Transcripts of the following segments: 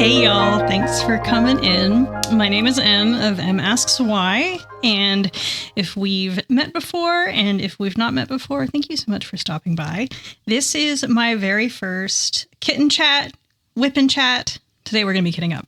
Hey y'all, thanks for coming in. My name is Em of Em Asks Why, and if we've met before and if we've not met before, thank you so much for stopping by. This is my very first kitten chat, WIP and Chat. Today we're going to be kitting up.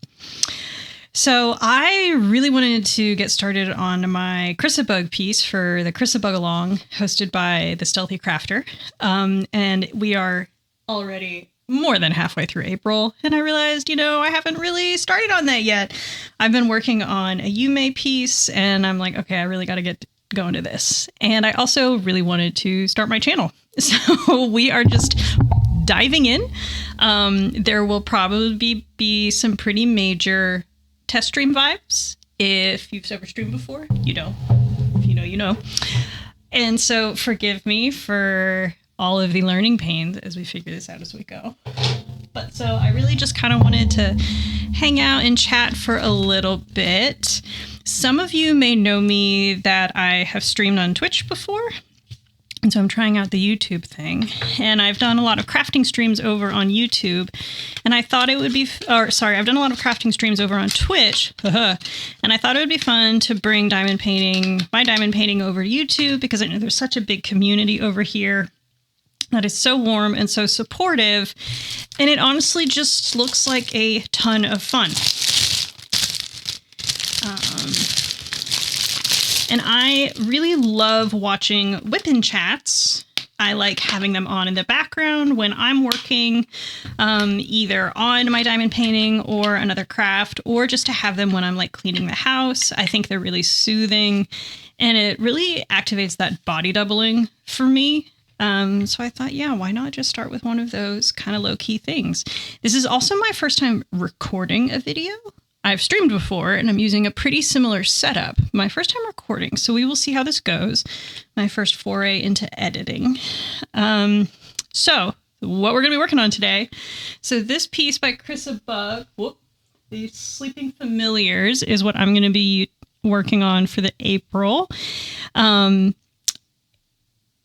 So I really wanted to get started on my Chrissabug piece for the Chrissabug-along hosted by the Stealthy Crafter, and we are already more than halfway through April, and I realized, I haven't really started on that yet. I've been working on a Munimade piece, and I'm like, okay, I really got to get going to this. And I also really wanted to start my channel. So we are just diving in. There will probably be some pretty major test stream vibes. If you've ever streamed before, you know. If you know, you know. And so forgive me for all of the learning pains as we figure this out as we go. But so I really just kind of wanted to hang out and chat for a little bit. Some of you may know me that I have streamed on Twitch before. And so I'm trying out the YouTube thing. And I've done a lot of crafting streams over on YouTube. And I thought it would be, I've done a lot of crafting streams over on Twitch. And I thought it would be fun to bring my diamond painting over to YouTube, because I know there's such a big community over here that is so warm and so supportive, and it honestly just looks like a ton of fun. And I really love watching WIP and Chats. I like having them on in the background when I'm working, either on my diamond painting or another craft, or just to have them when I'm like cleaning the house. I think they're really soothing, and it really activates that body doubling for me. So I thought, yeah, why not just start with one of those kind of low-key things? This is also my first time recording a video. I've streamed before, and I'm using a pretty similar setup. My first time recording, so we will see how this goes. My first foray into editing. So what we're going to be working on today. So this piece by Chrissabug, the Feline Familiars, is what I'm going to be working on for the April.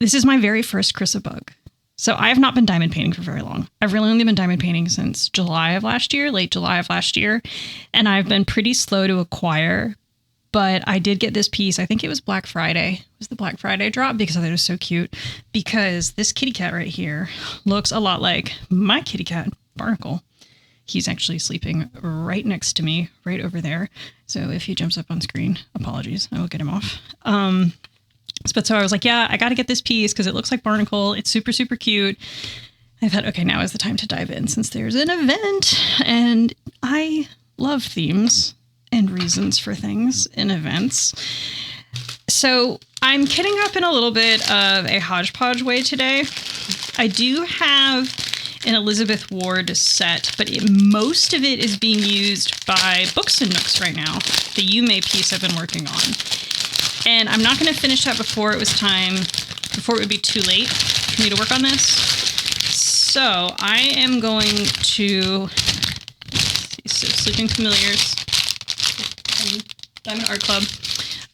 This is my very first Chrissabug. So I have not been diamond painting for very long. I've really only been diamond painting since late July of last year. And I've been pretty slow to acquire. But I did get this piece. I think it was Black Friday. It was the Black Friday drop, because I thought it was so cute. Because this kitty cat right here looks a lot like my kitty cat, Barnacle. He's actually sleeping right next to me, right over there. So if he jumps up on screen, apologies, I will get him off. But so I was like, yeah, I got to get this piece because it looks like Barnacle. It's super, super cute. I thought, okay, now is the time to dive in since there's an event. And I love themes and reasons for things in events. So I'm kitting up in a little bit of a hodgepodge way today. I do have an Elizabeth Ward set, but most of it is being used by Books and Nooks right now. The Munimade piece I've been working on. And I'm not going to finish that before it would be too late for me to work on this. So I am going to, Sleeping Familiars, Diamond Art Club.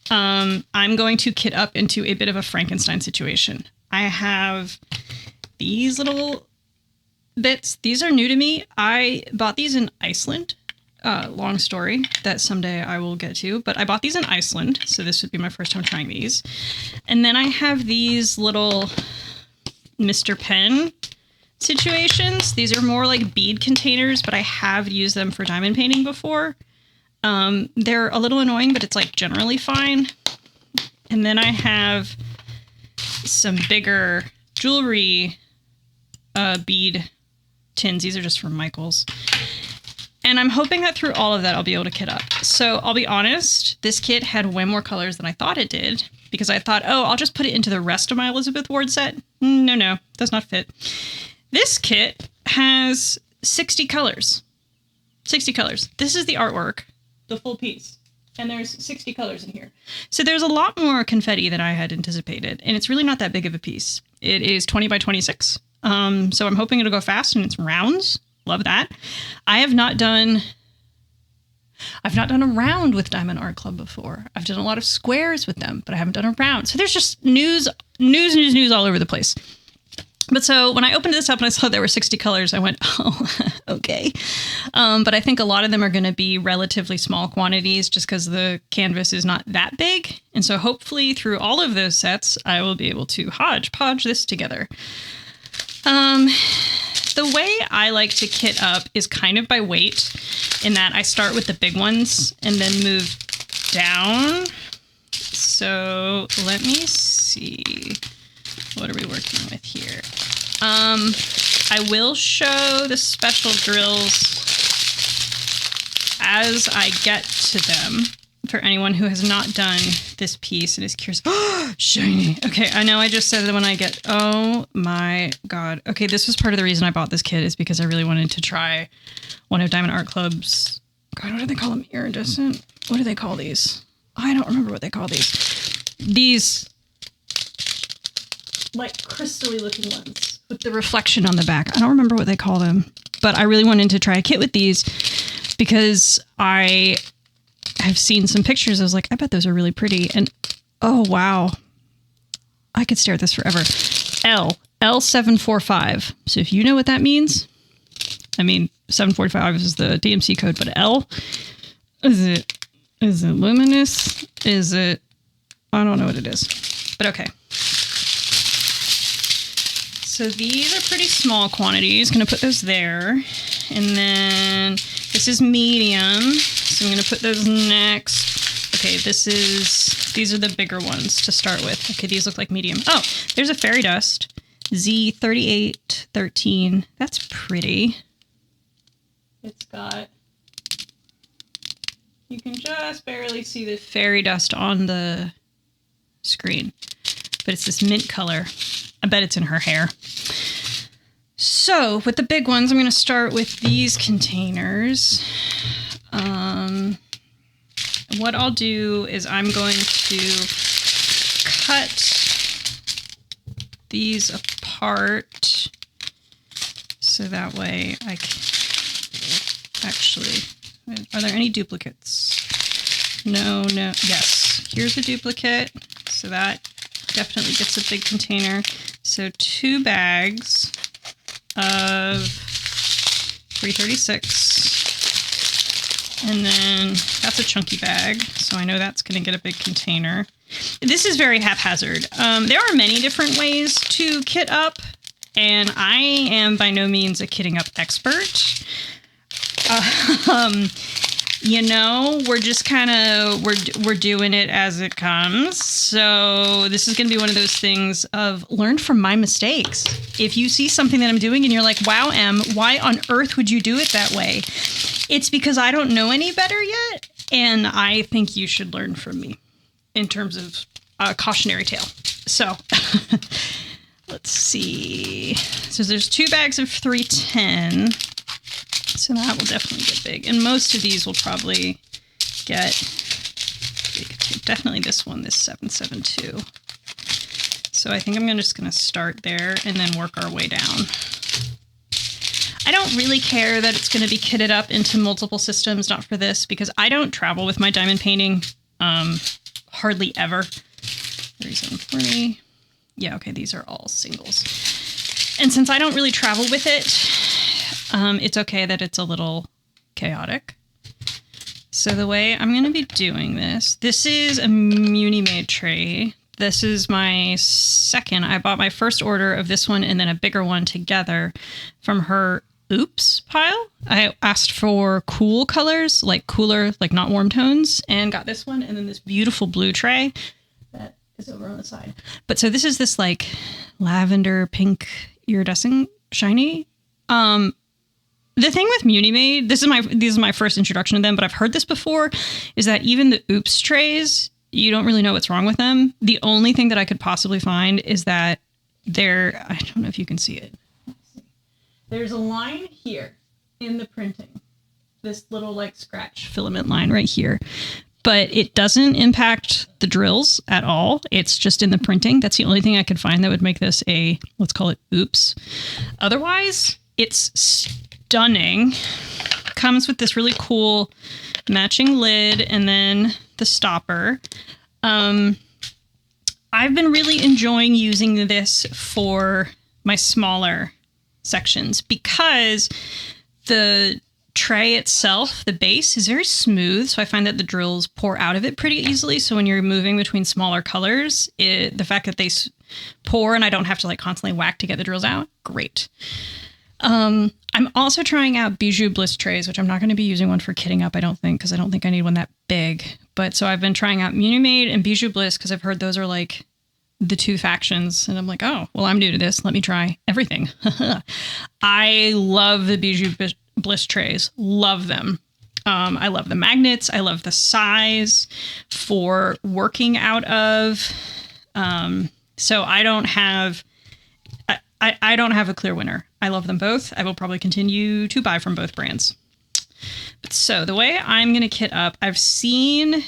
I'm going to kit up into a bit of a Frankenstein situation. I have these little bits. These are new to me. I bought these in Iceland. Long story that someday I will get to, but I bought these in Iceland, so this would be my first time trying these. And then I have these little Mr. Pen situations. These are more like bead containers, but I have used them for diamond painting before. They're a little annoying, but it's like generally fine. And then I have some bigger jewelry bead tins. These are just from Michael's. And I'm hoping that through all of that, I'll be able to kit up. So I'll be honest, this kit had way more colors than I thought it did, because I thought, I'll just put it into the rest of my Elizabeth Ward set. No, does not fit. This kit has 60 colors. 60 colors. This is the artwork, the full piece. And there's 60 colors in here. So there's a lot more confetti than I had anticipated. And it's really not that big of a piece. It is 20 by 26. So I'm hoping it'll go fast, and it's rounds. Love that. I've not done a round with Diamond Art Club before. I've done a lot of squares with them, but I haven't done a round. So there's just news all over the place. But so when I opened this up and I saw there were 60 colors, I went, oh, okay. But I think a lot of them are going to be relatively small quantities just because the canvas is not that big. And so hopefully through all of those sets, I will be able to hodgepodge this together. The way I like to kit up is kind of by weight, in that I start with the big ones and then move down. So let me see. What are we working with here? I will show the special drills as I get to them for anyone who has not done this piece and is curious. Oh, shiny. Okay, I know I just said that when I get, oh my God. Okay, this was part of the reason I bought this kit, is because I really wanted to try one of Diamond Art Club's, God, what do they call them? Iridescent? What do they call these? I don't remember what they call these. These like crystally looking ones with the reflection on the back. I don't remember what they call them, but I really wanted to try a kit with these because I have seen some pictures. I was like, I bet those are really pretty. And oh, wow. I could stare at this forever. L745. So if you know what that means, I mean, 745 is the DMC code, but L, is it luminous? Is it, I don't know what it is, but okay. So these are pretty small quantities. Going to put those there. And then this is medium. So I'm going to put those next. Okay, these are the bigger ones to start with. Okay, these look like medium. Oh, there's a fairy dust. Z3813. That's pretty. It's got, you can just barely see the fairy dust on the screen, but it's this mint color. I bet it's in her hair. So with the big ones, I'm going to start with these containers. What I'll do is I'm going to cut these apart so that way I can actually, are there any duplicates? No. Yes, here's a duplicate. So that definitely gets a big container. So 2 bags of 336. And then that's a chunky bag. So I know that's going to get a big container. This is very haphazard. There are many different ways to kit up, and I am by no means a kitting up expert. You know, we're just kind of, we're doing it as it comes. So this is going to be one of those things of learn from my mistakes. If you see something that I'm doing and you're like, wow, Em, why on earth would you do it that way? It's because I don't know any better yet. And I think you should learn from me in terms of a cautionary tale. So let's see. So there's 2 bags of 310. So that will definitely get big. And most of these will probably get big too. Definitely this one, this 772. So I think I'm just going to start there and then work our way down. I don't really care that it's going to be kitted up into multiple systems, not for this, because I don't travel with my diamond painting hardly ever. 3740. Yeah, okay, these are all singles. And since I don't really travel with it, it's okay that it's a little chaotic. So the way I'm going to be doing this is a Munimade tray. This is my second. I bought my first order of this one and then a bigger one together from her Oops pile. I asked for cool colors, like cooler, like not warm tones, and got this one and then this beautiful blue tray that is over on the side. But so this is this like lavender pink iridescent shiny. The thing with Munimade, this is my first introduction to them, but I've heard this before, is that even the Oops trays, you don't really know what's wrong with them. The only thing that I could possibly find is that I don't know if you can see it. Let's see. There's a line here in the printing, this little like scratch filament line right here, but it doesn't impact the drills at all. It's just in the printing. That's the only thing I could find that would make this a, let's call it Oops. Otherwise, it's stunning. Comes with this really cool matching lid and then the stopper. I've been really enjoying using this for my smaller sections because the tray itself, the base, is very smooth. So I find that the drills pour out of it pretty easily. So when you're moving between smaller colors, the fact that they pour and I don't have to like constantly whack to get the drills out, great. I'm also trying out Bijou Bliss trays, which I'm not going to be using one for kitting up, I don't think, because I don't think I need one that big. But so I've been trying out Munimade and Bijou Bliss because I've heard those are like the two factions. And I'm like, oh, well, I'm new to this. Let me try everything. I love the Bijou Bliss trays. Love them. I love the magnets. I love the size for working out of. So I don't have a clear winner. I love them both. I will probably continue to buy from both brands. But so the way I'm going to kit up, I've seen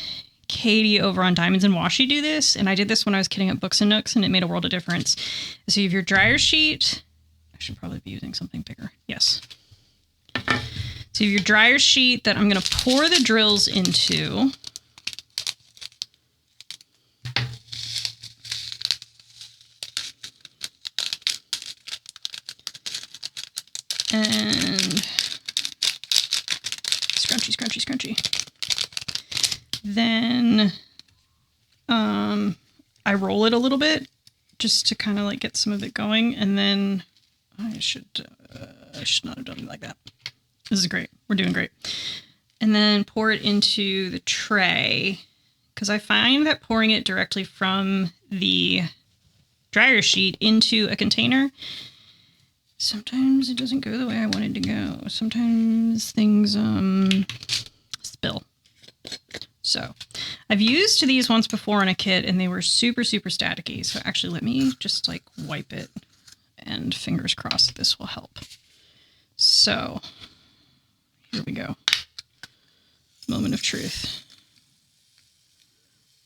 Katie over on Diamonds and Washi do this, and I did this when I was kitting up Books and Nooks, and it made a world of difference. So you have your dryer sheet. I should probably be using something bigger. Yes. So you have your dryer sheet that I'm going to pour the drills into. And scrunchy, scrunchy, scrunchy. Then I roll it a little bit just to kind of like get some of it going. And then I should not have done it like that. This is great. We're doing great. And then pour it into the tray because I find that pouring it directly from the dryer sheet into a container, sometimes it doesn't go the way I want it to go. Sometimes things spill. So I've used these once before in a kit and they were super, super staticky. So actually let me just like wipe it and fingers crossed this will help. So here we go. Moment of truth.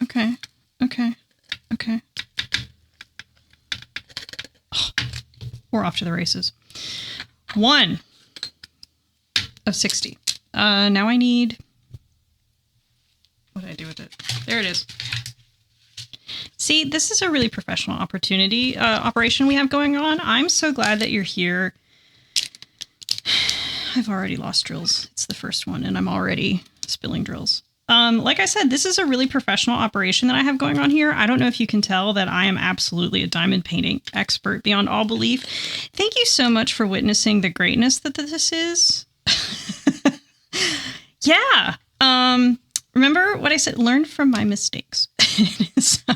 Okay. Oh, we're off to the races. 1 of 60. Now I need... What did I do with it? There it is. See, this is a really professional operation we have going on. I'm so glad that you're here. I've already lost drills. It's the first one, and I'm already spilling drills. Like I said, this is a really professional operation that I have going on here. I don't know if you can tell that I am absolutely a diamond painting expert beyond all belief. Thank you so much for witnessing the greatness that this is. Yeah. Remember what I said? Learn from my mistakes. So,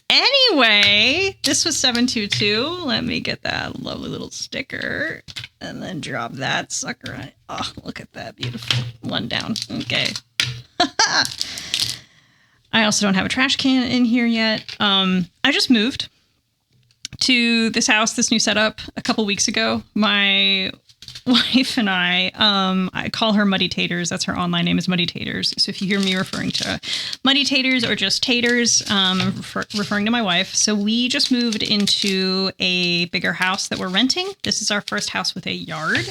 anyway, this was 722. Let me get that lovely little sticker and then drop that sucker on it. Oh, look at that. Beautiful. One down. Okay. I also don't have a trash can in here yet. I just moved to this house, this new setup, a couple weeks ago. My wife and I call her Muddy Taters. That's her online name is Muddy Taters. So if you hear me referring to Muddy Taters or just Taters, I'm referring to my wife. So we just moved into a bigger house that we're renting. This is our first house with a yard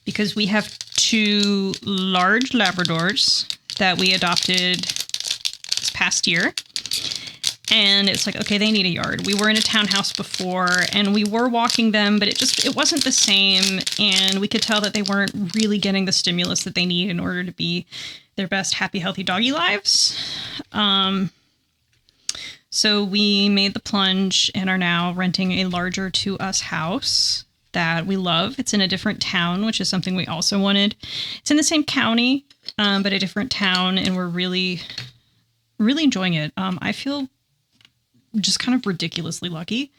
because we have 2 large Labradors that we adopted this past year. And it's like, okay, they need a yard. We were in a townhouse before and we were walking them, but it wasn't the same. And we could tell that they weren't really getting the stimulus that they need in order to be their best happy, healthy doggy lives. So we made the plunge and are now renting a larger to us house that we love. It's in a different town, which is something we also wanted. It's in the same county, but a different town. And we're really, really enjoying it. I feel just kind of ridiculously lucky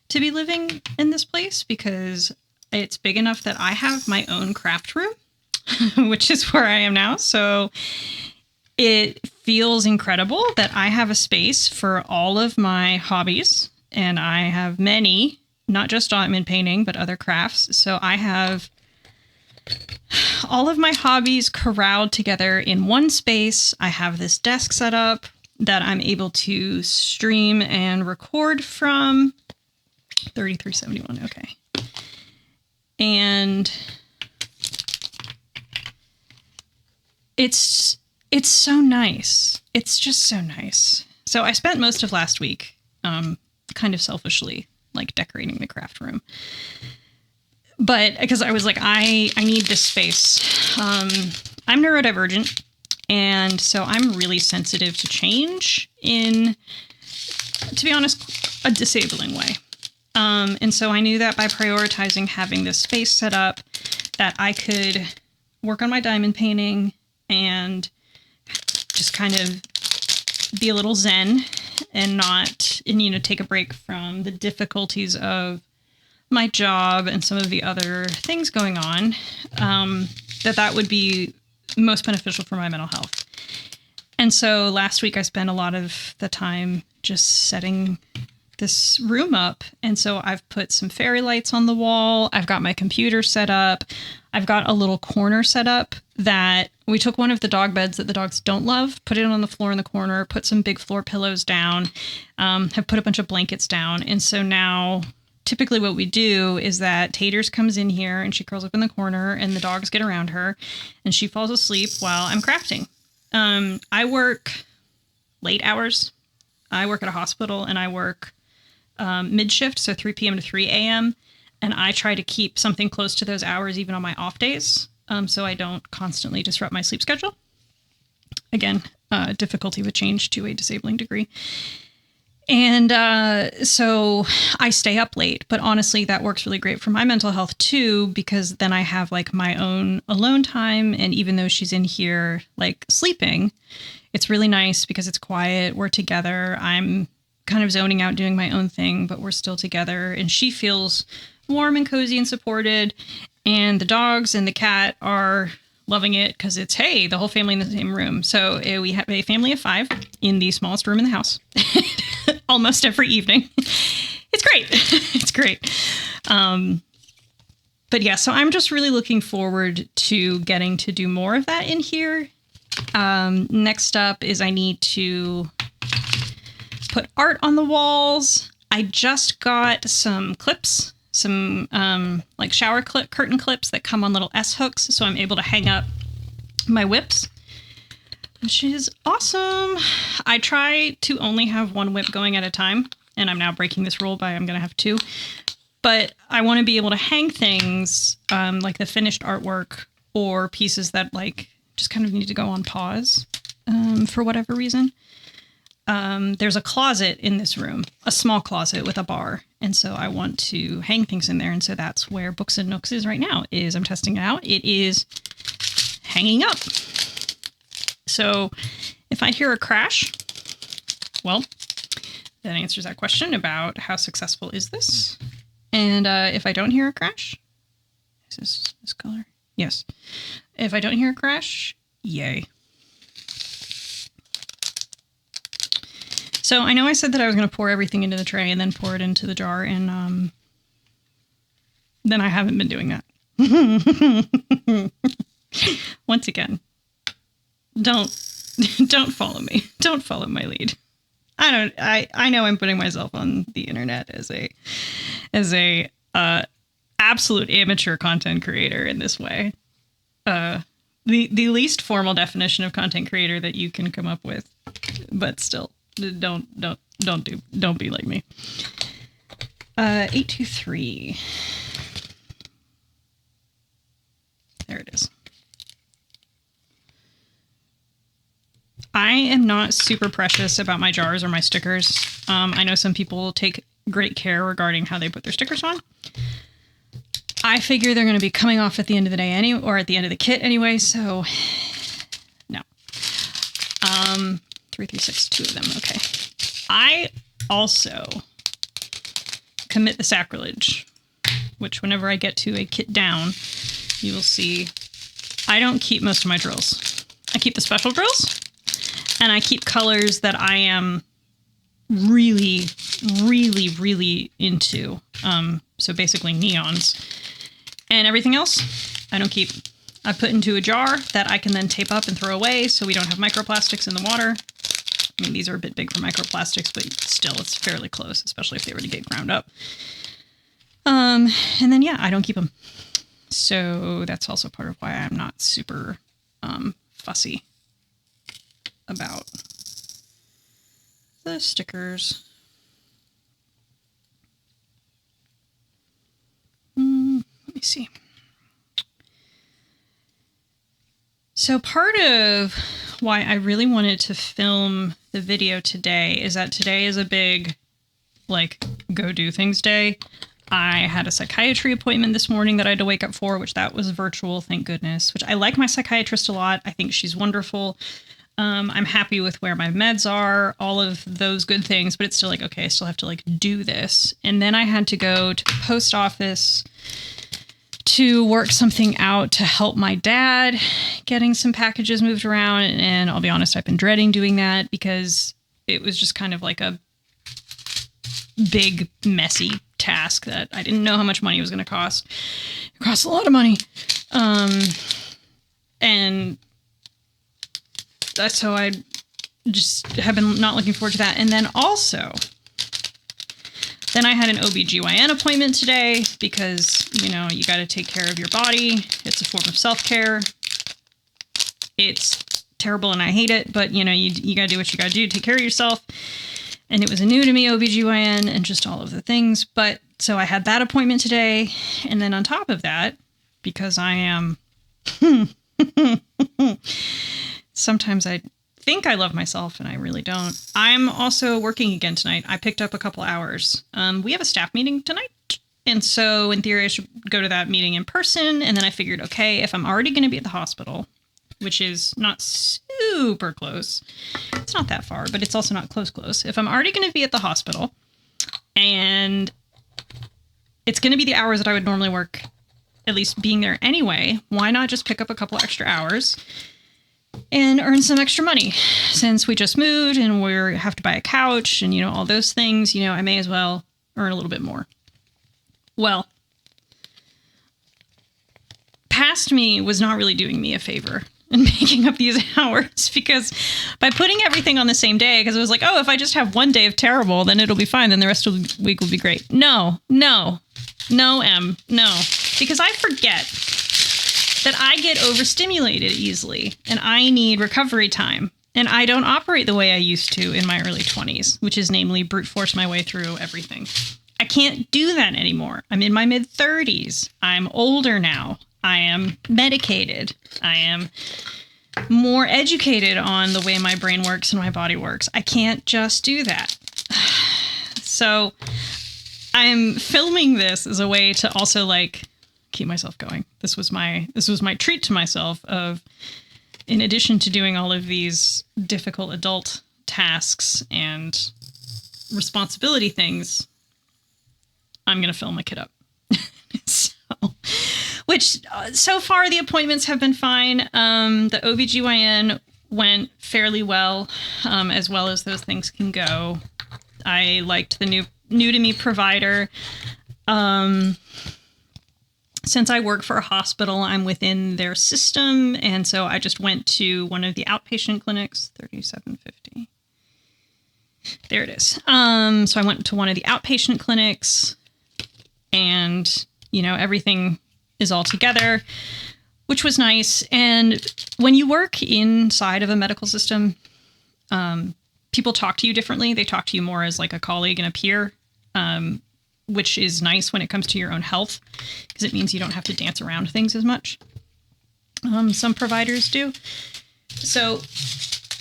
to be living in this place because it's big enough that I have my own craft room, which is where I am now. So it feels incredible that I have a space for all of my hobbies, and I have many, not just diamond painting, but other crafts. So I have all of my hobbies corralled together in one space. I have this desk set up that I'm able to stream and record from. 3371, okay. And it's so nice. It's just so nice. So I spent most of last week kind of selfishly like decorating the craft room. But because I was like, I need this space. I'm neurodivergent, and so I'm really sensitive to change in, to be honest, a disabling way. And so I knew that by prioritizing having this space set up, that I could work on my diamond painting and just kind of be a little zen and take a break from the difficulties of my job and some of the other things going on, that would be most beneficial for my mental health. And so last week I spent a lot of the time just setting this room up. And so I've put some fairy lights on the wall. I've got my computer set up. I've got a little corner set up that we took one of the dog beds that the dogs don't love, put it on the floor in the corner, put some big floor pillows down, have put a bunch of blankets down. And so now typically what we do is that Taters comes in here and she curls up in the corner and the dogs get around her and she falls asleep while I'm crafting. I work late hours. I work at a hospital and I work mid-shift, so 3 p.m. to 3 a.m. And I try to keep something close to those hours even on my off days, so I don't constantly disrupt my sleep schedule. Again, difficulty with change to a disabling degree. And so I stay up late, but honestly, that works really great for my mental health too, because then I have like my own alone time. And even though she's in here like sleeping, it's really nice because it's quiet. We're together. I'm kind of zoning out doing my own thing, but we're still together. And she feels warm and cozy and supported. And the dogs and the cat are loving it because it's, hey, the whole family in the same room. So we have a family of 5 in the smallest room in the house almost every evening. It's great. It's great. But yeah, so I'm just really looking forward to getting to do more of that in here. Next up is I need to put art on the walls. I just got some clips, some like shower curtain clips that come on little S hooks, so I'm able to hang up my WIPs, which is awesome. I try to only have one WIP going at a time, and I'm now breaking this rule by I'm going to have 2. But I want to be able to hang things like the finished artwork or pieces that like just kind of need to go on pause for whatever reason. There's a closet in this room, a small closet with a bar. And so I want to hang things in there. And so that's where Books and Nooks is right now, is I'm testing it out. It is hanging up. So if I hear a crash, well, that answers that question about how successful is this. And if I don't hear a crash, is this color? Yes. If I don't hear a crash, yay. So I know I said that I was going to pour everything into the tray and then pour it into the jar, and then I haven't been doing that. Once again, don't follow me. Don't follow my lead. I know I'm putting myself on the internet as a absolute amateur content creator in this way. The least formal definition of content creator that you can come up with, but still. Don't be like me. 823. There it is. I am not super precious about my jars or my stickers. I know some people take great care regarding how they put their stickers on. I figure they're going to be coming off at the end of the day or at the end of the kit anyway, so no. 336, 2 of them. Okay. I also commit the sacrilege, which whenever I get to a kit down, you will see I don't keep most of my drills. I keep the special drills, and I keep colors that I am really, really, really into. So basically neons. And everything else, I don't keep. I put into a jar that I can then tape up and throw away so we don't have microplastics in the water. I mean, these are a bit big for microplastics, but still, it's fairly close, especially if they were to get ground up. And then, yeah, I don't keep them. So that's also part of why I'm not super fussy about the stickers. see. So part of why I really wanted to film the video today is that today is a big, like, go do things day. I had a psychiatry appointment this morning that I had to wake up for, which that was virtual, thank goodness, which I like my psychiatrist a lot. I think she's wonderful. I'm happy with where my meds are, all of those good things, but it's still like, okay, I still have to like do this. And then I had to go to the post office to work something out to help my dad getting some packages moved around. And I'll be honest, I've been dreading doing that because it was just kind of like a big, messy task that I didn't know how much money it was going to cost. It costs a lot of money. And that's so I just have been not looking forward to that. And then also, then I had an OBGYN appointment today because, you know, you got to take care of your body. It's a form of self-care. It's terrible and I hate it, but, you know, you got to do what you got to do to take care of yourself. And it was a new to me OBGYN and just all of the things. But so I had that appointment today. And then on top of that, because I am... Sometimes I think I love myself and I really don't. I'm also working again tonight. I picked up a couple hours. We have a staff meeting tonight. And so in theory, I should go to that meeting in person. And then I figured, okay, if I'm already going to be at the hospital, which is not super close, it's not that far, but it's also not close. If I'm already going to be at the hospital and it's going to be the hours that I would normally work, at least being there anyway, why not just pick up a couple extra hours and earn some extra money? Since we just moved and we have to buy a couch and, you know, all those things, you know, I may as well earn a little bit more. Well, past me was not really doing me a favor in making up these hours because by putting everything on the same day, because it was like, oh, if I just have one day of terrible, then it'll be fine. Then the rest of the week will be great. No, because I forget that I get overstimulated easily and I need recovery time. And I don't operate the way I used to in my early 20s, which is namely brute force my way through everything. I can't do that anymore. I'm in my mid 30s. I'm older now. I am medicated. I am more educated on the way my brain works and my body works. I can't just do that. So I'm filming this as a way to also like keep myself going. This was my treat to myself of, in addition to doing all of these difficult adult tasks and responsibility things, I'm going to film my kid up. So far the appointments have been fine. The OBGYN went fairly well as those things can go. I liked the new to me provider. Since I work for a hospital, I'm within their system. And so I just went to one of the outpatient clinics, 3750. There it is. So I went to one of the outpatient clinics and, you know, everything is all together, which was nice. And when you work inside of a medical system, people talk to you differently. They talk to you more as like a colleague and a peer, which is nice when it comes to your own health, because it means you don't have to dance around things as much. Some providers do. So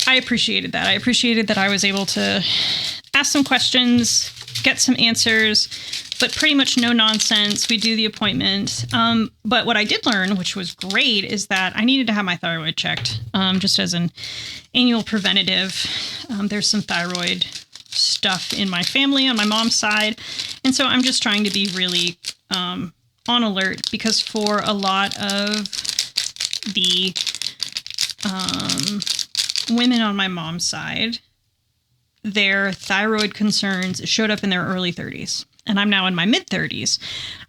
I appreciated that. I appreciated that I was able to ask some questions, get some answers, but pretty much no nonsense. We do the appointment. But what I did learn, which was great, is that I needed to have my thyroid checked, just as an annual preventative. There's some thyroid stuff in my family on my mom's side. And so I'm just trying to be really on alert, because for a lot of the women on my mom's side, their thyroid concerns showed up in their early 30s. And I'm now in my mid 30s.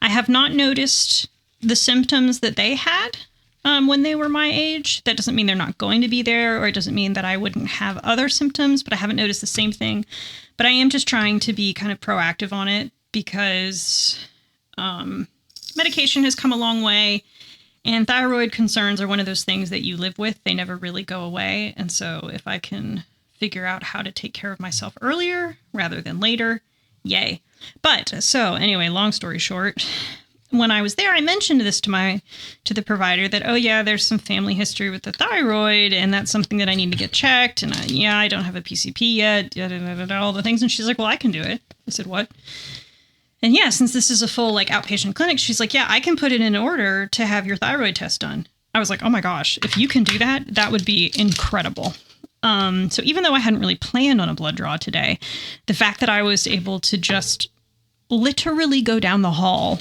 I have not noticed the symptoms that they had when they were my age. That doesn't mean they're not going to be there, or it doesn't mean that I wouldn't have other symptoms, but I haven't noticed the same thing. But I am just trying to be kind of proactive on it, because medication has come a long way, and thyroid concerns are one of those things that you live with. They never really go away. And so if I can figure out how to take care of myself earlier rather than later, yay. But so anyway, long story short, when I was there, I mentioned this to the provider that, oh yeah, there's some family history with the thyroid, and that's something that I need to get checked. And I don't have a PCP yet, all the things. And she's like, well, I can do it. I said, what? And yeah, since this is a full like outpatient clinic, she's like, yeah, I can put it in order to have your thyroid test done. I was like, oh my gosh, if you can do that, that would be incredible. So even though I hadn't really planned on a blood draw today, the fact that I was able to just literally go down the hall,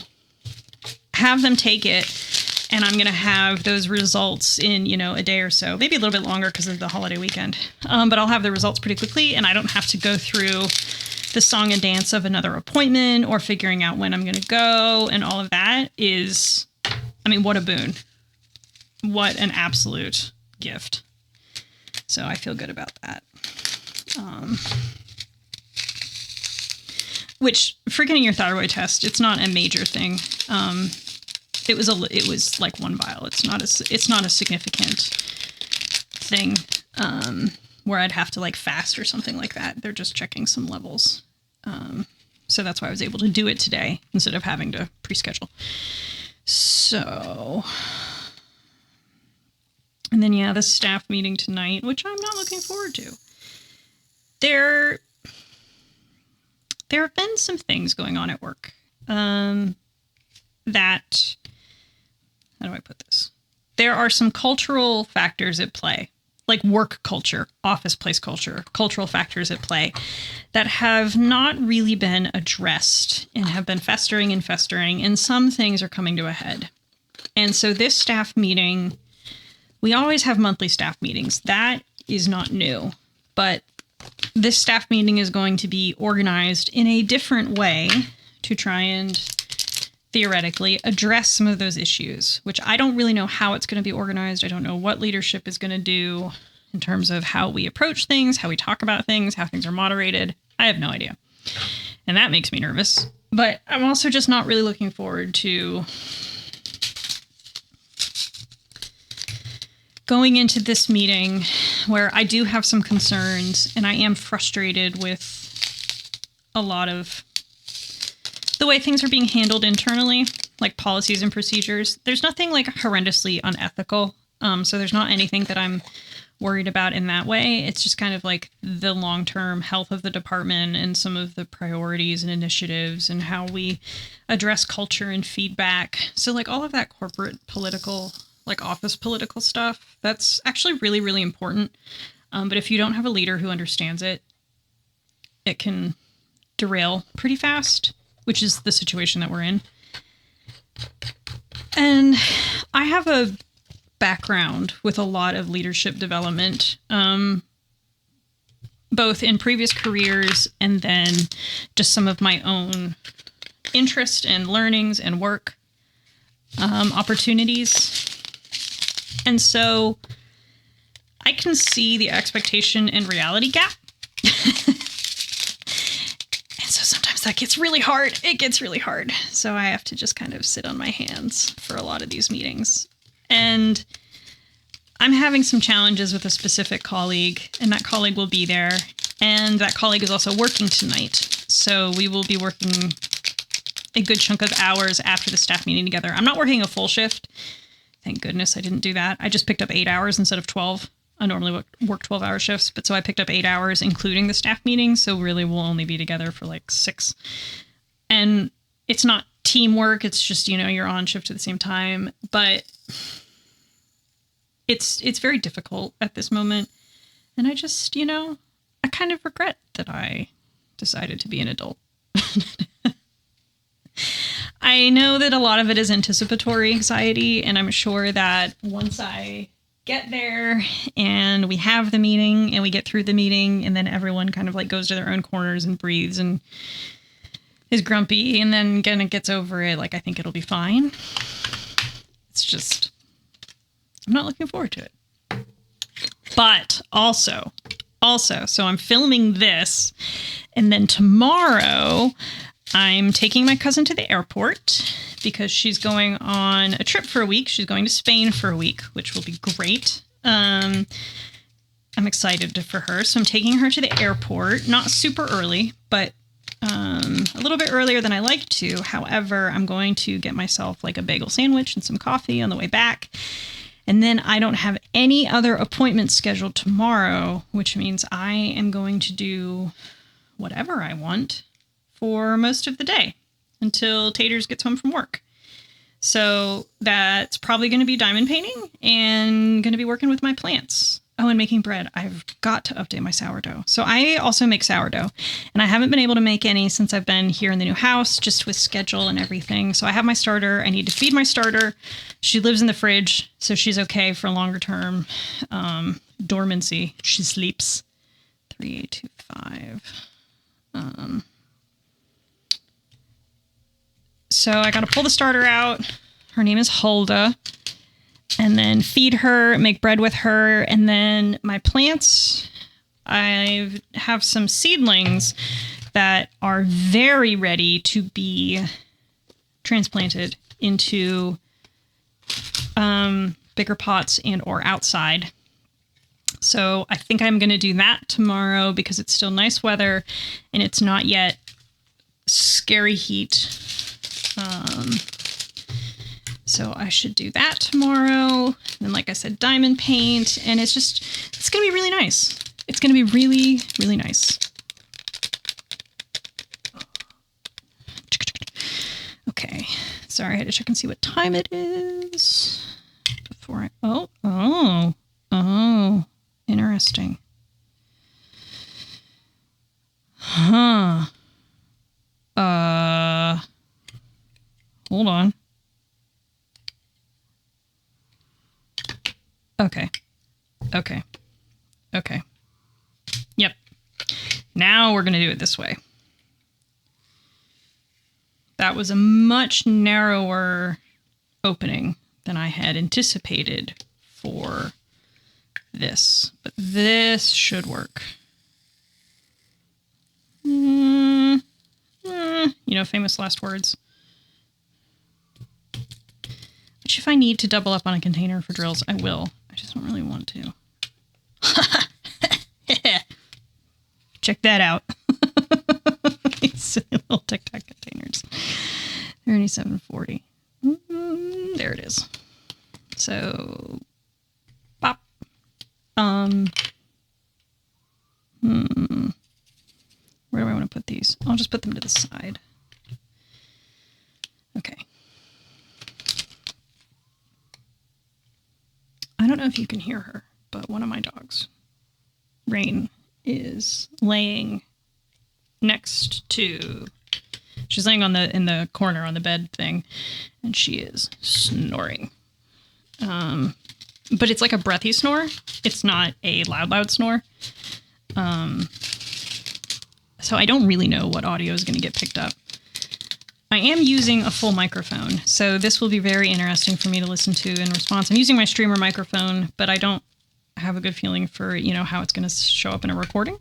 have them take it, and I'm going to have those results in, a day or so, maybe a little bit longer because of the holiday weekend. But I'll have the results pretty quickly, and I don't have to go through the song and dance of another appointment or figuring out when I'm going to go, and all of that is, what a boon. What an absolute gift. So I feel good about that. Which, for getting your thyroid test, it's not a major thing. It was like 1 vial. It's not a significant thing where I'd have to like fast or something like that. They're just checking some levels. So that's why I was able to do it today instead of having to pre-schedule. So, and then the staff meeting tonight, which I'm not looking forward to. There have been some things going on at work that, how do I put this? There are some cultural factors at play, like work culture, office place culture, cultural factors at play that have not really been addressed and have been festering, and some things are coming to a head. And so this staff meeting, we always have monthly staff meetings. That is not new, but this staff meeting is going to be organized in a different way to try and theoretically address some of those issues, which I don't really know how it's going to be organized. I don't know what leadership is going to do in terms of how we approach things, how we talk about things, how things are moderated. I have no idea. And that makes me nervous. But I'm also just not really looking forward to going into this meeting where I do have some concerns and I am frustrated with a lot of the way things are being handled internally, like policies and procedures. There's nothing like horrendously unethical. So there's not anything that I'm worried about in that way. It's just kind of like the long-term health of the department and some of the priorities and initiatives and how we address culture and feedback. So like all of that corporate political, like office political stuff, that's actually really, really important. But if you don't have a leader who understands it, it can derail pretty fast, which is the situation that we're in. And I have a background with a lot of leadership development, both in previous careers and then just some of my own interest and learnings and work opportunities. And so I can see the expectation and reality gap. So sometimes that gets really hard. It gets really hard. So I have to just kind of sit on my hands for a lot of these meetings. And I'm having some challenges with a specific colleague, and that colleague will be there. And that colleague is also working tonight. So we will be working a good chunk of hours after the staff meeting together. I'm not working a full shift. Thank goodness I didn't do that. I just picked up 8 hours instead of 12. I normally work 12-hour shifts, but so I picked up 8 hours, including the staff meeting. So really we'll only be together for like 6. And it's not teamwork. It's just, you're on shift at the same time. But it's very difficult at this moment. And I just, I kind of regret that I decided to be an adult. I know that a lot of it is anticipatory anxiety, and I'm sure that once I get there and we have the meeting and we get through the meeting and then everyone kind of like goes to their own corners and breathes and is grumpy and then kind of gets over it, like I think it'll be fine. It's just, I'm not looking forward to it. But also, so I'm filming this, and then tomorrow I'm taking my cousin to the airport because she's going on a trip for a week. She's going to Spain for a week, which will be great. I'm excited for her. So I'm taking her to the airport, not super early, but a little bit earlier than I like to. However, I'm going to get myself like a bagel sandwich and some coffee on the way back. And then I don't have any other appointments scheduled tomorrow, which means I am going to do whatever I want for most of the day until Taters gets home from work. So that's probably going to be diamond painting and going to be working with my plants. Oh, and making bread. I've got to update my sourdough. So I also make sourdough, and I haven't been able to make any since I've been here in the new house, just with schedule and everything. So I have my starter. I need to feed my starter. She lives in the fridge, so she's okay for longer term dormancy. She sleeps. 3825. So I got to pull the starter out. Her name is Hulda. And then feed her, make bread with her. And then my plants, I have some seedlings that are very ready to be transplanted into bigger pots and or outside. So I think I'm going to do that tomorrow because it's still nice weather and it's not yet scary heat. So I should do that tomorrow. And then, like I said, diamond paint. And it's going to be really nice. It's going to be really, really nice. Okay. Sorry, I had to check and see what time it is before oh, interesting. Huh. Hold on. Okay. Yep. Now we're going to do it this way. That was a much narrower opening than I had anticipated for this. But this should work. Famous last words. Which if I need to double up on a container for drills, I will. I just don't really want to. Check that out. These silly little Tic-Tac containers. 3740. There it is. So, pop. Where do I want to put these? I'll just put them to the side. Okay. I don't know if you can hear her, but one of my dogs, Rain, is laying next to... She's laying in the corner on the bed thing, and she is snoring. But it's like a breathy snore. It's not a loud snore. So I don't really know what audio is going to get picked up. I am using a full microphone, so this will be very interesting for me to listen to in response. I'm using my streamer microphone, but I don't have a good feeling for, how it's going to show up in a recording.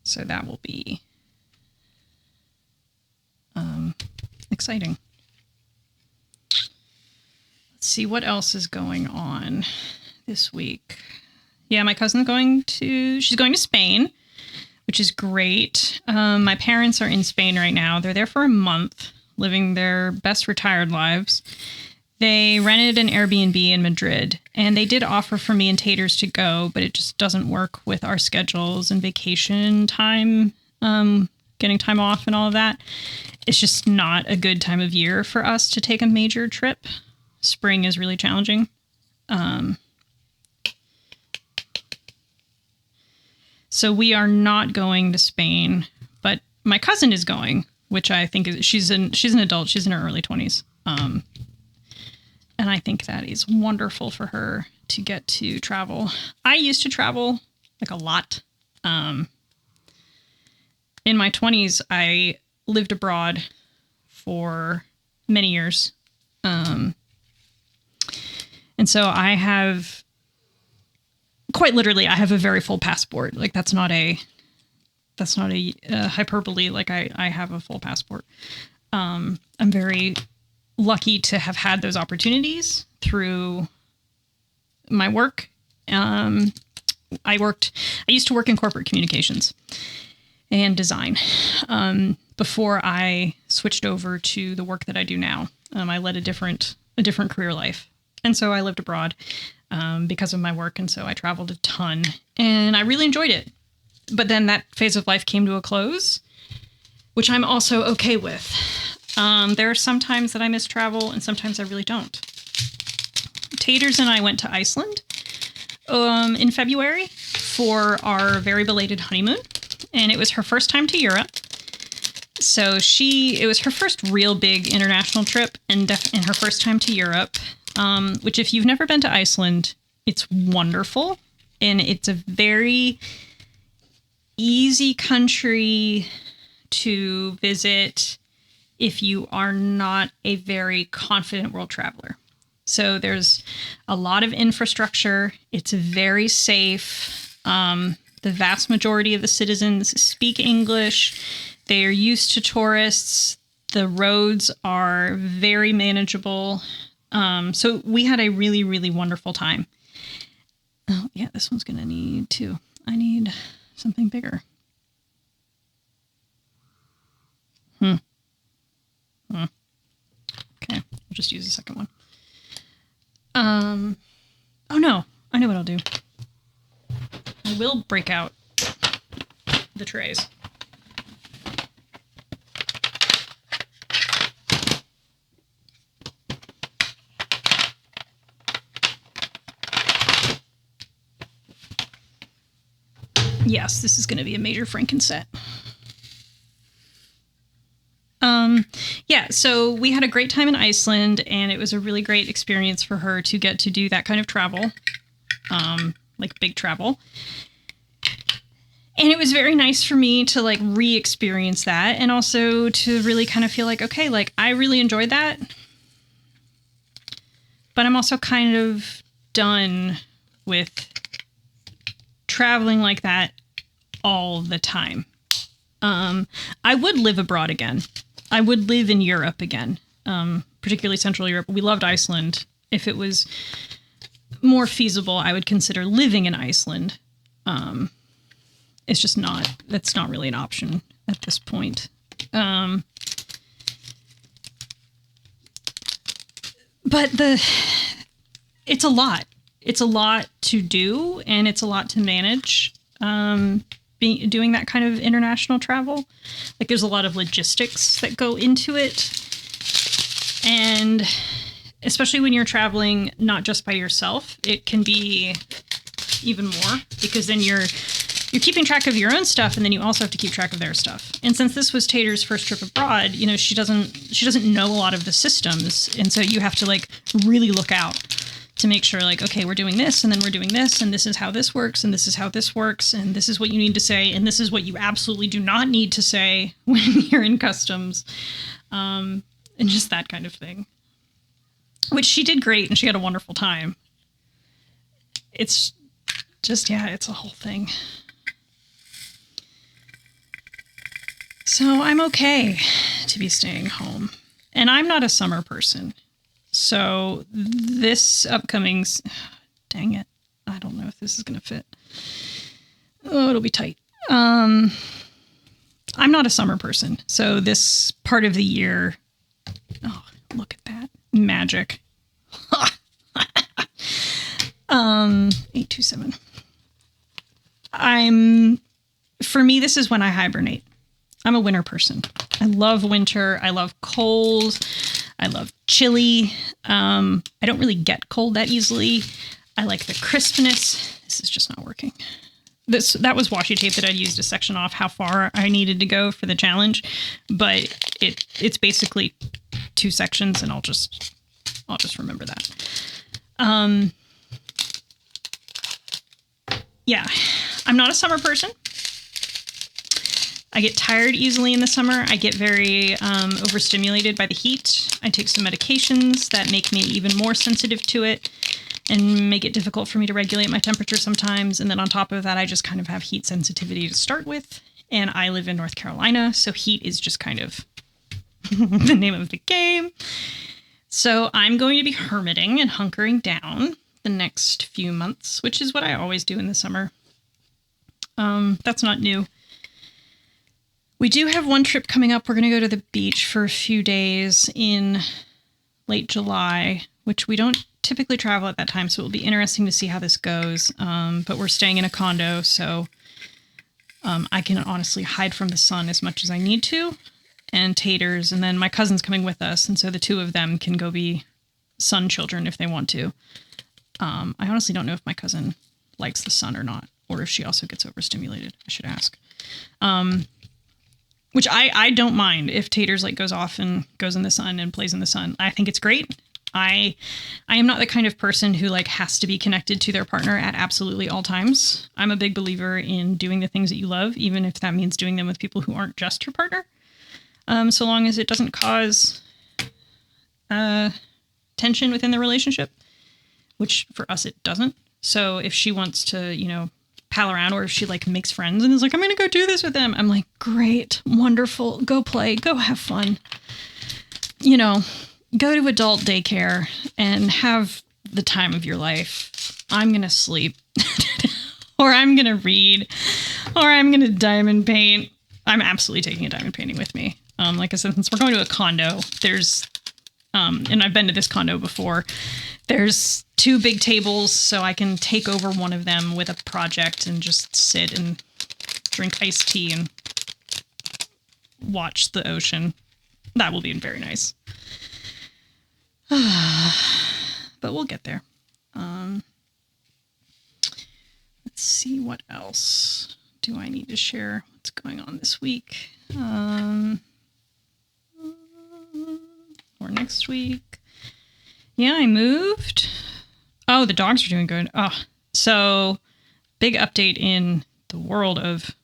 So that will be exciting. Let's see what else is going on this week. Yeah, my cousin's she's going to Spain, which is great. My parents are in Spain right now. They're there for a month, living their best retired lives. They rented an Airbnb in Madrid, and they did offer for me and Taters to go, but it just doesn't work with our schedules and vacation time, getting time off and all of that. It's just not a good time of year for us to take a major trip. Spring is really challenging. So we are not going to Spain, but my cousin is going, which I think she's an adult. She's in her early 20s. And I think that is wonderful for her to get to travel. I used to travel like a lot. In my 20s, I lived abroad for many years. And so I have... Quite literally, I have a very full passport. Like that's not a hyperbole. Like I have a full passport. I'm very lucky to have had those opportunities through my work. I used to work in corporate communications, and design before I switched over to the work that I do now. I led a different career life. And so I lived abroad because of my work. And so I traveled a ton and I really enjoyed it. But then that phase of life came to a close, which I'm also okay with. There are some times that I miss travel and sometimes I really don't. Taters and I went to Iceland in February for our very belated honeymoon. And it was her first time to Europe. So it was her first real big international trip and her first time to Europe, which if you've never been to Iceland, it's wonderful. And it's a very easy country to visit if you are not a very confident world traveler. So there's a lot of infrastructure. It's very safe. The vast majority of the citizens speak English. They are used to tourists. The roads are very manageable. So we had a really, really wonderful time. Oh, yeah, this one's going to need two. I need something bigger. Okay, I'll just use the second one. Oh no, I know what I'll do. I will break out the trays. Yes, this is going to be a major Franken set. Yeah, so we had a great time in Iceland, and it was a really great experience for her to get to do that kind of travel, like big travel. And it was very nice for me to like re-experience that, and also to really kind of feel like, okay, like I really enjoyed that, but I'm also kind of done with traveling like that all the time. I would live abroad again. I would live in Europe again, particularly Central Europe. We loved Iceland. If it was more feasible, I would consider living in Iceland. It's just that's not really an option at this point. But it's a lot. It's a lot to do, and it's a lot to manage. Doing that kind of international travel, like there's a lot of logistics that go into it, and especially when you're traveling not just by yourself, it can be even more, because then you're keeping track of your own stuff, and then you also have to keep track of their stuff. And since this was Tater's first trip abroad, you know, she doesn't know a lot of the systems, and so you have to like really look out to make sure, like, okay, we're doing this, and then we're doing this, and this is how this works, and this is how this works, and this is what you need to say, and this is what you absolutely do not need to say when you're in customs, and just that kind of thing. Which she did great, and she had a wonderful time. It's just, yeah, it's a whole thing. So I'm okay to be staying home. And I'm not a summer person. So this upcoming, dang it, I don't know if this is going to fit. Oh, it'll be tight. I'm not a summer person. So this part of the year, oh, look at that. Magic. 827. For me, this is when I hibernate. I'm a winter person. I love winter. I love cold. I love chilly. I don't really get cold that easily. I like the crispness. This is just not working. That was washi tape that I'd used to section off how far I needed to go for the challenge, but it's basically 2 sections, and I'll just remember that. Yeah, I'm not a summer person. I get tired easily in the summer. I get very overstimulated by the heat. I take some medications that make me even more sensitive to it and make it difficult for me to regulate my temperature sometimes. And then on top of that, I just kind of have heat sensitivity to start with. And I live in North Carolina, so heat is just kind of the name of the game. So I'm going to be hermiting and hunkering down the next few months, which is what I always do in the summer. That's not new. We do have one trip coming up. We're going to go to the beach for a few days in late July, which we don't typically travel at that time. So it'll be interesting to see how this goes. But we're staying in a condo, so I can honestly hide from the sun as much as I need to. And Taters, and then my cousin's coming with us. And so the two of them can go be sun children if they want to. I honestly don't know if my cousin likes the sun or not, or if she also gets overstimulated. I should ask. Which I don't mind if Taters like goes off and goes in the sun and plays in the sun. I think it's great. I am not the kind of person who like has to be connected to their partner at absolutely all times. I'm a big believer in doing the things that you love, even if that means doing them with people who aren't just your partner. So long as it doesn't cause tension within the relationship, which for us it doesn't. So if she wants to, you know, pal around, or if she like makes friends and is like, I'm going to go do this with them, I'm like, great, wonderful, go play, go have fun. You know, go to adult daycare and have the time of your life. I'm going to sleep or I'm going to read or I'm going to diamond paint. I'm absolutely taking a diamond painting with me. Like I said, since we're going to a condo, there's, and I've been to this condo before, there's 2 big tables, so I can take over one of them with a project and just sit and drink iced tea and watch the ocean. That will be very nice. But we'll get there. Let's see, what else do I need to share? What's going on this week? Or next week. Yeah, I moved. Oh, the dogs are doing good. Oh, so big update in the world of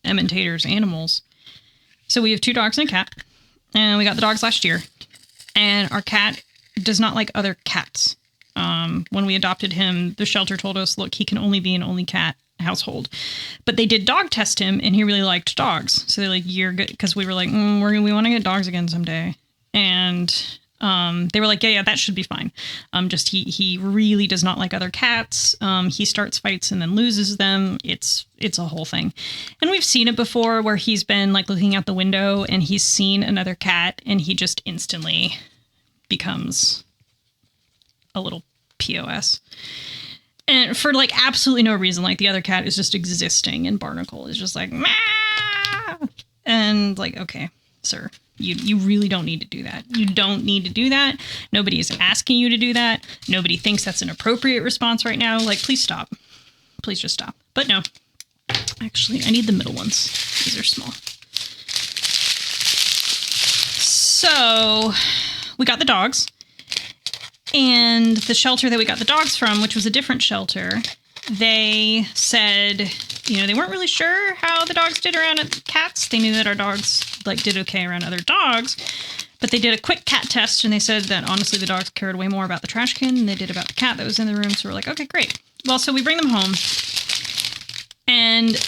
Em and Tater's animals. So we have 2 dogs and a cat, and we got the dogs last year. And our cat does not like other cats. When we adopted him, the shelter told us, look, he can only be an only cat household. But they did dog test him, and he really liked dogs. So they're like, you're good. Because we were like, we want to get dogs again someday. And they were like, yeah, that should be fine. Just he really does not like other cats. He starts fights and then loses them. It's a whole thing. And we've seen it before where he's been like looking out the window and he's seen another cat and he just instantly becomes a little POS. And for like absolutely no reason, like the other cat is just existing and Barnacle is just like, Mah! And like, okay, sir. You really don't need to do that. You don't need to do that. Nobody is asking you to do that. Nobody thinks that's an appropriate response right now. Like, please stop. Please just stop. But no. Actually, I need the middle ones. These are small. So, we got the dogs. And the shelter that we got the dogs from, which was a different shelter, they said, you know, they weren't really sure how the dogs did around cats. They knew that our dogs like did okay around other dogs, but they did a quick cat test and they said that honestly the dogs cared way more about the trash can than they did about the cat that was in the room. So we're like, okay, great. Well, so we bring them home, and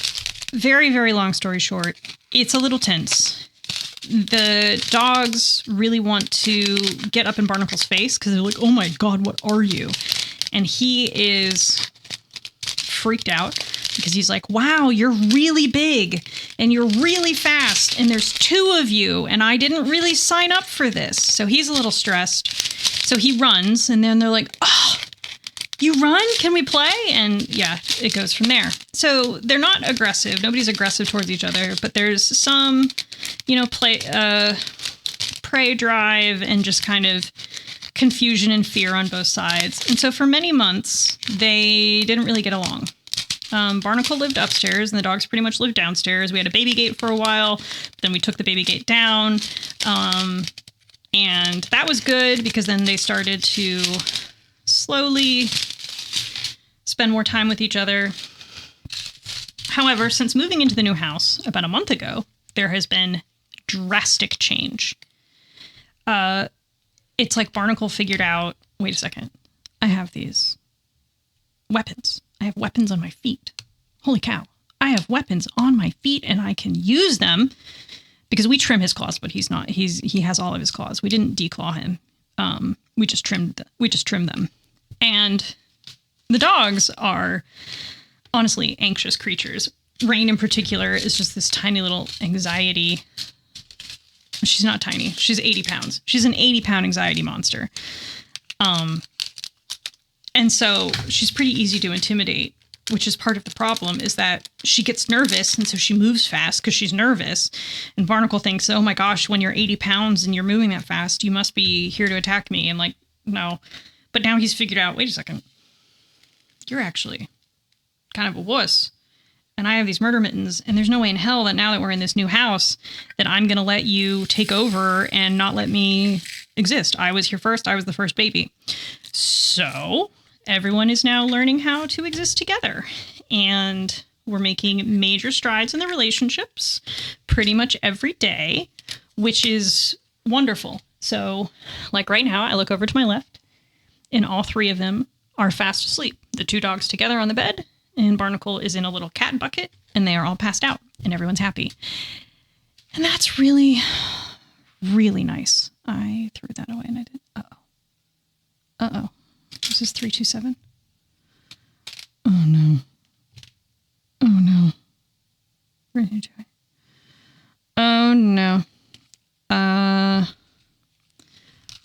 very, very long story short, it's a little tense. The dogs really want to get up in Barnacle's face because they're like, oh my God, what are you? And he is freaked out because he's like, wow, you're really big and you're really fast and there's 2 of you and I didn't really sign up for this. So he's a little stressed. So he runs and then they're like, oh, you run? Can we play? And yeah, it goes from there. So they're not aggressive. Nobody's aggressive towards each other, but there's some, you know, prey drive and just kind of confusion and fear on both sides. And so for many months, they didn't really get along. Barnacle lived upstairs and the dogs pretty much lived downstairs. We had a baby gate for a while, but then we took the baby gate down. And that was good because then they started to slowly spend more time with each other. However, since moving into the new house about a month ago, there has been drastic change. It's like Barnacle figured out, wait a second, I have these weapons. I have weapons on my feet. Holy cow. I have weapons on my feet and I can use them because we trim his claws, but he has all of his claws. We didn't declaw him. We just trimmed them. And the dogs are honestly anxious creatures. Rain in particular is just this tiny little anxiety. She's not tiny. She's 80 pounds. She's an 80-pound anxiety monster. And so she's pretty easy to intimidate, which is part of the problem, is that she gets nervous, and so she moves fast because she's nervous. And Barnacle thinks, oh my gosh, when you're 80 pounds and you're moving that fast, you must be here to attack me. And like, no. But now he's figured out, wait a second, you're actually kind of a wuss. And I have these murder mittens, and there's no way in hell that now that we're in this new house that I'm going to let you take over and not let me exist. I was here first. I was the first baby. So everyone is now learning how to exist together. And we're making major strides in the relationships pretty much every day, which is wonderful. So like right now, I look over to my left, and all three of them are fast asleep. The two dogs together on the bed, and Barnacle is in a little cat bucket, and they are all passed out, and everyone's happy. And that's really, really nice. I threw that away, and I did. Uh-oh. This is 327. Oh, no. Oh, no. Oh, no.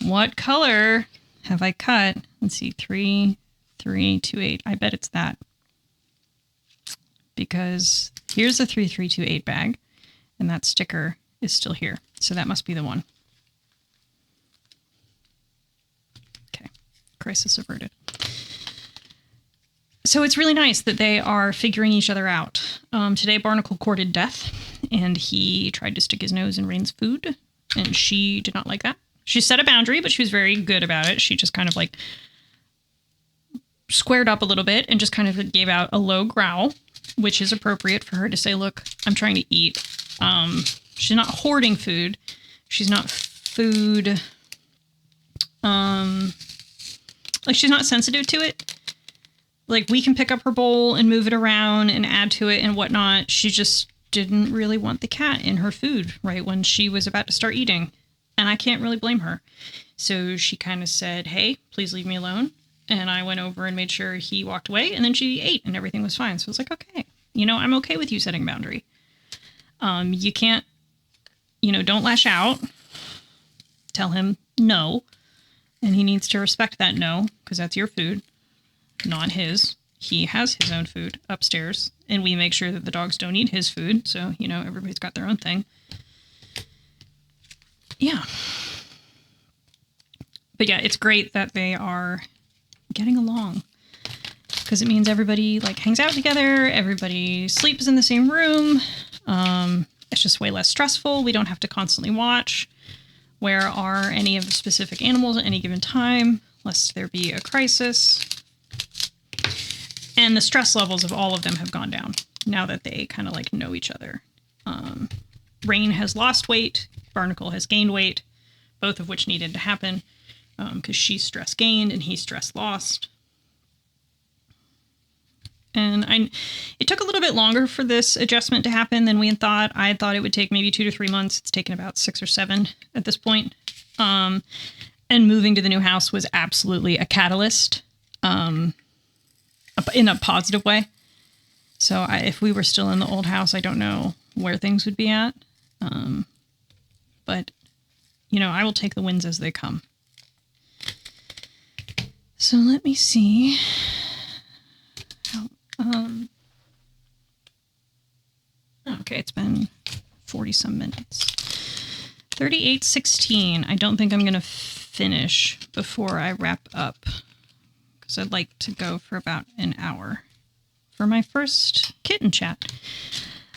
What color have I cut? Let's see. 3328. I bet it's that. Because here's the 3328 bag, and that sticker is still here. So that must be the one. Okay, crisis averted. So it's really nice that they are figuring each other out. Today, Barnacle courted death, and he tried to stick his nose in Rain's food, and she did not like that. She set a boundary, but she was very good about it. She just kind of like squared up a little bit and just kind of gave out a low growl, which is appropriate for her to say, look, I'm trying to eat. She's not hoarding food. She's not food. Like she's not sensitive to it. Like we can pick up her bowl and move it around and add to it and whatnot. She just didn't really want the cat in her food right when she was about to start eating. And I can't really blame her. So she kind of said, hey, please leave me alone. And I went over and made sure he walked away, and then she ate and everything was fine. So I was like, okay, I'm okay with you setting a boundary. You can't, don't lash out. Tell him no. And he needs to respect that no, because that's your food, not his. He has his own food upstairs, and we make sure that the dogs don't eat his food. So, everybody's got their own thing. Yeah. But yeah, it's great that they are getting along, because it means everybody hangs out together, everybody sleeps in the same room. It's just way less stressful. We don't have to constantly watch where are any of the specific animals at any given time, lest there be a crisis. And the stress levels of all of them have gone down now that they kind of know each other. Rain has lost weight, Barnacle has gained weight, both of which needed to happen. Because she's stress gained and he's stress lost. And it took a little bit longer for this adjustment to happen than we had thought. I had thought it would take maybe 2 to 3 months. It's taken about 6 or 7 at this point. And moving to the new house was absolutely a catalyst in a positive way. So if we were still in the old house, I don't know where things would be at. But, I will take the wins as they come. So let me see. Okay, it's been 40 some minutes. 38:16. I don't think I'm going to finish before I wrap up, because I'd like to go for about an hour for my first kitten chat.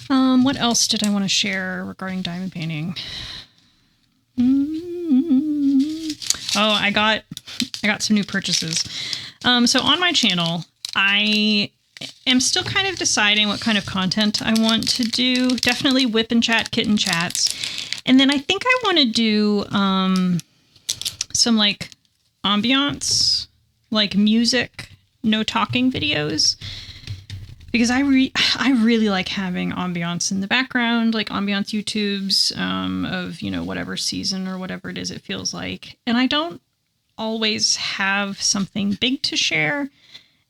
What else did I want to share regarding diamond painting? Oh, I got some new purchases. So on my channel, I am still kind of deciding what kind of content I want to do. Definitely WIP and Chat, kitten chats. And then I think I want to do some ambiance, music, no talking videos. Because I really like having ambiance in the background, ambiance YouTubes of, whatever season or whatever it is it feels like. And I don't always have something big to share.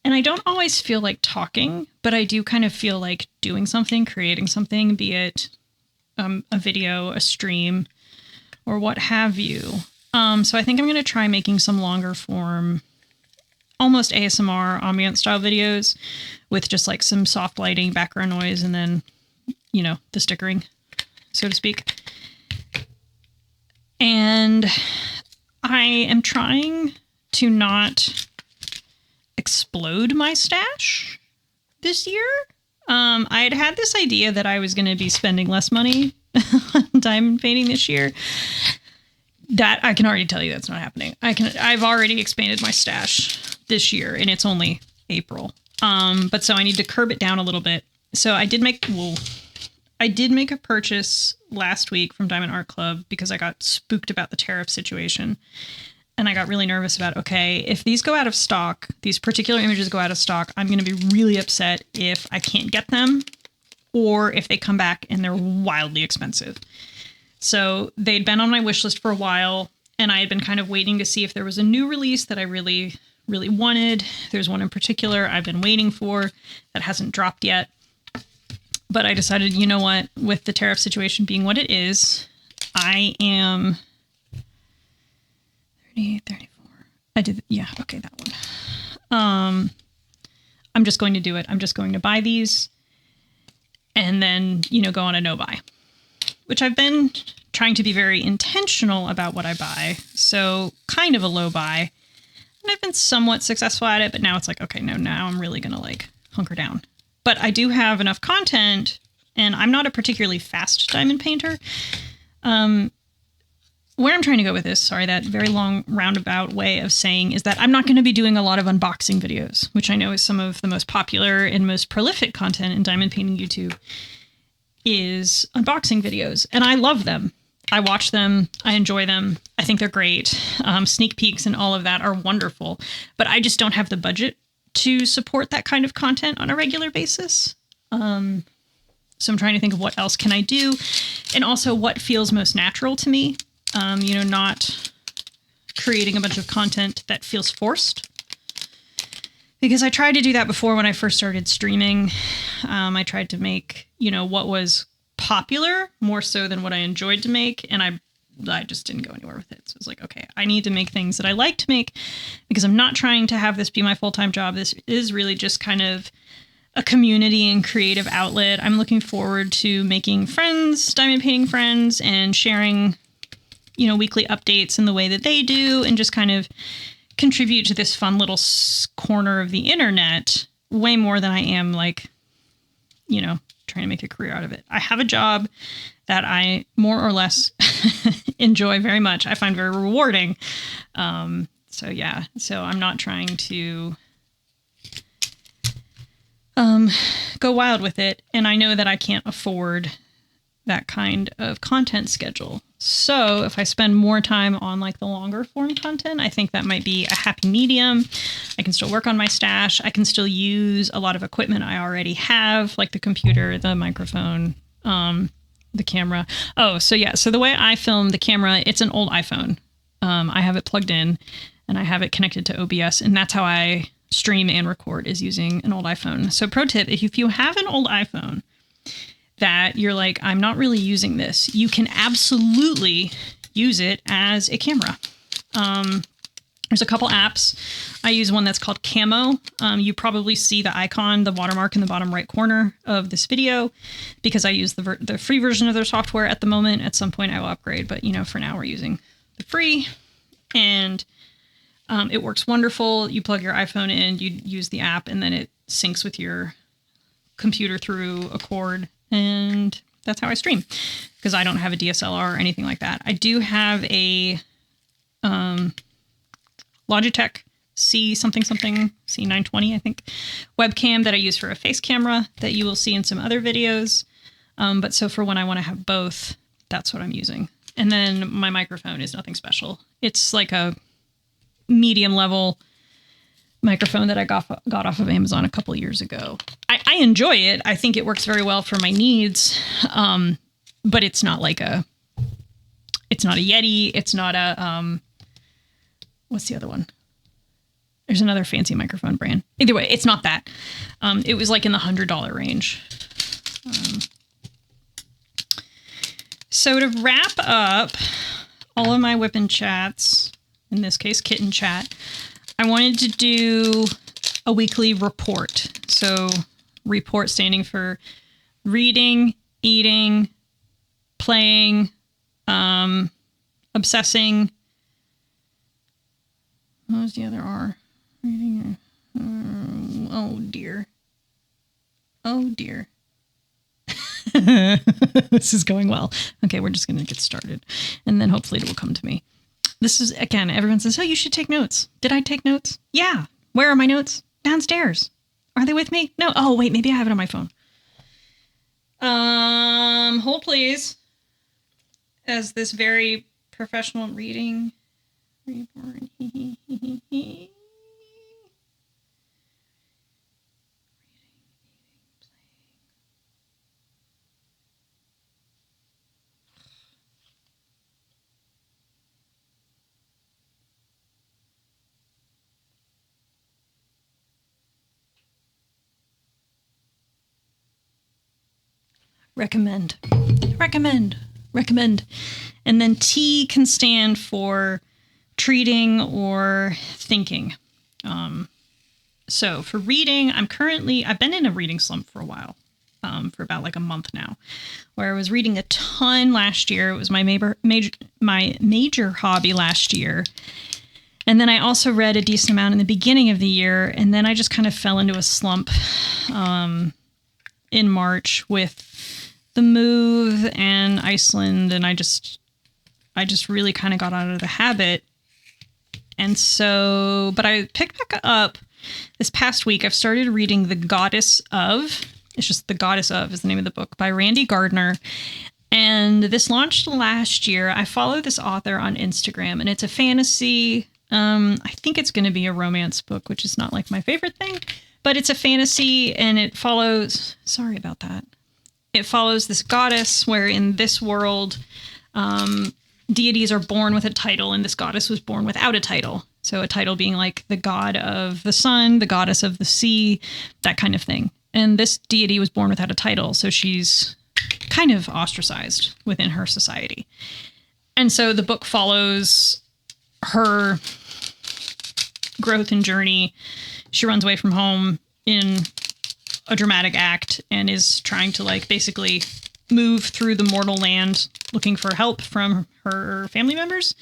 And I don't always feel like talking, but I do kind of feel like doing something, creating something, be it a video, a stream, or what have you. So I think I'm going to try making some longer form, almost ASMR ambient style videos with just like some soft lighting, background noise, and then, you know, the stickering, so to speak. And I am trying to not explode my stash this year. I had this idea that I was going to be spending less money on diamond painting this year. That I can already tell you that's not happening. I've already expanded my stash this year, and it's only April. But so I need to curb it down a little bit. So I did make a purchase last week from Diamond Art Club because I got spooked about the tariff situation. And I got really nervous about, okay, if these go out of stock, these particular images go out of stock, I'm going to be really upset if I can't get them or if they come back and they're wildly expensive. So they'd been on my wish list for a while, and I had been kind of waiting to see if there was a new release that I really, really wanted. There's one in particular I've been waiting for that hasn't dropped yet. But I decided, you know what, with the tariff situation being what it is, I am 34. I did, yeah, okay, that one. I'm just going to do it. I'm just going to buy these and then, you know, go on a no buy, which I've been trying to be very intentional about what I buy. So kind of a low buy. And I've been somewhat successful at it, but now it's like, okay, no, now I'm really going to like hunker down. But I do have enough content, and I'm not a particularly fast diamond painter. Where I'm trying to go with this, sorry, that very long roundabout way of saying is that I'm not going to be doing a lot of unboxing videos, which I know is some of the most popular and most prolific content in diamond painting YouTube is unboxing videos. And I love them. I watch them. I enjoy them. I think they're great. Sneak peeks and all of that are wonderful. But I just don't have the budget to support that kind of content on a regular basis. So I'm trying to think of what else can I do, and also what feels most natural to me. You know, not creating a bunch of content that feels forced. Because I tried to do that before when I first started streaming. I tried to make, you know, what was popular more so than what I enjoyed to make. And I just didn't go anywhere with it. So it was like, okay, I need to make things that I like to make because I'm not trying to have this be my full-time job. This is really just kind of a community and creative outlet. I'm looking forward to making friends, diamond painting friends, and sharing, you know, weekly updates in the way that they do, and just kind of contribute to this fun little corner of the internet way more than I am like, you know, trying to make a career out of it. I have a job that I more or less enjoy very much. I find very rewarding. So yeah, so I'm not trying to go wild with it. And I know that I can't afford that kind of content schedule. So if I spend more time on like the longer form content, I think that might be a happy medium. I can still work on my stash. I can still use a lot of equipment I already have, like the computer, the microphone, the camera. Oh, so yeah. So the way I film the camera, it's an old iPhone. I have it plugged in and I have it connected to OBS, and that's how I stream and record, is using an old iPhone. So pro tip, if you have an old iPhone that you're like, I'm not really using this, you can absolutely use it as a camera. There's a couple apps. I use one that's called Camo. You probably see the icon, the watermark in the bottom right corner of this video, because I use the free version of their software at the moment. At some point I will upgrade, but you know, for now we're using the free, and it works wonderful. You plug your iPhone in, you use the app, and then it syncs with your computer through a cord. And that's how I stream, because I don't have a DSLR or anything like that. I do have a Logitech C920, I think, webcam that I use for a face camera that you will see in some other videos. But so for when I want to have both, that's what I'm using. And then my microphone is nothing special. It's like a medium level microphone that I got off of Amazon a couple years ago. I enjoy it. I think it works very well for my needs. But it's not like it's not a Yeti. It's not a, what's the other one? There's another fancy microphone brand. Either way, it's not that. It was like in the $100 range. So to wrap up all of my WIP and Chats, in this case, Kitten Chat, I wanted to do a weekly report. So report standing for reading, eating, playing, obsessing. What was the other R? Reading. Oh dear. Oh dear. This is going well. Okay, we're just going to get started. And then hopefully it will come to me. This is, again, everyone says, oh, you should take notes. Did I take notes? Yeah. Where are my notes? Downstairs. Are they with me? No. Oh, wait, maybe I have it on my phone. Hold please. As this very professional reading report. Recommend. And then T can stand for treating or thinking. So for reading, I've been in a reading slump for a while, for about like a month now, where I was reading a ton last year. It was my major hobby last year. And then I also read a decent amount in the beginning of the year. And then I just kind of fell into a slump, in March with the move and Iceland, and I just really kind of got out of the habit. And so, but I picked back up this past week. I've started reading The Goddess Of. It's just The Goddess Of is the name of the book, by Randy Gardner. And this launched last year. I follow this author on Instagram, and it's a fantasy. I think it's going to be a romance book, which is not like my favorite thing, but it's a fantasy, and it follows, sorry about that. It follows this goddess where in this world, deities are born with a title, and this goddess was born without a title. So a title being like the god of the sun, the goddess of the sea, that kind of thing. And this deity was born without a title, so she's kind of ostracized within her society. And so the book follows her growth and journey. She runs away from home in a dramatic act and is trying to like basically move through the mortal land looking for help from her family members.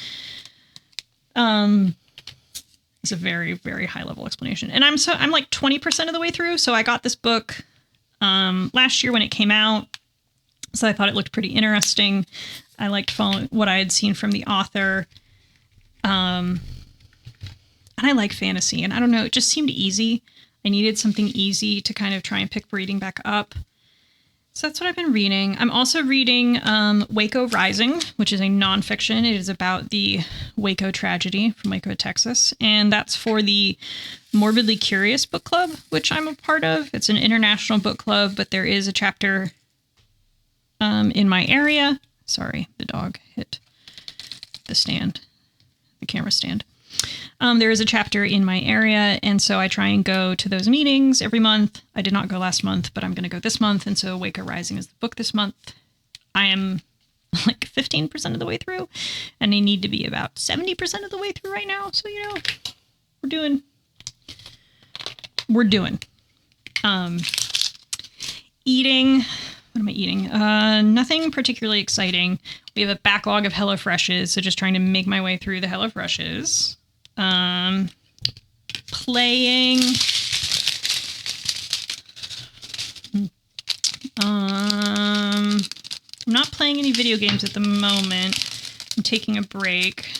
It's a very, very high level explanation. And I'm like 20% of the way through. So I got this book last year when it came out. So I thought it looked pretty interesting. I liked following what I had seen from the author. And I like fantasy, and I don't know, it just seemed easy. I needed something easy to kind of try and pick reading back up. So that's what I've been reading. I'm also reading Waco Rising, which is a nonfiction. It is about the Waco tragedy from Waco, Texas. And that's for the Morbidly Curious book club, which I'm a part of. It's an international book club, but there is a chapter in my area. Sorry, the dog hit the camera stand. There is a chapter in my area, and so I try and go to those meetings every month. I did not go last month, but I'm going to go this month, and so Waco Rising is the book this month. I am like 15% of the way through, and I need to be about 70% of the way through right now, so, you know, we're doing. Eating. What am I eating? Nothing particularly exciting. We have a backlog of HelloFreshes, so just trying to make my way through the HelloFreshes. Playing. I'm not playing any video games at the moment. I'm taking a break.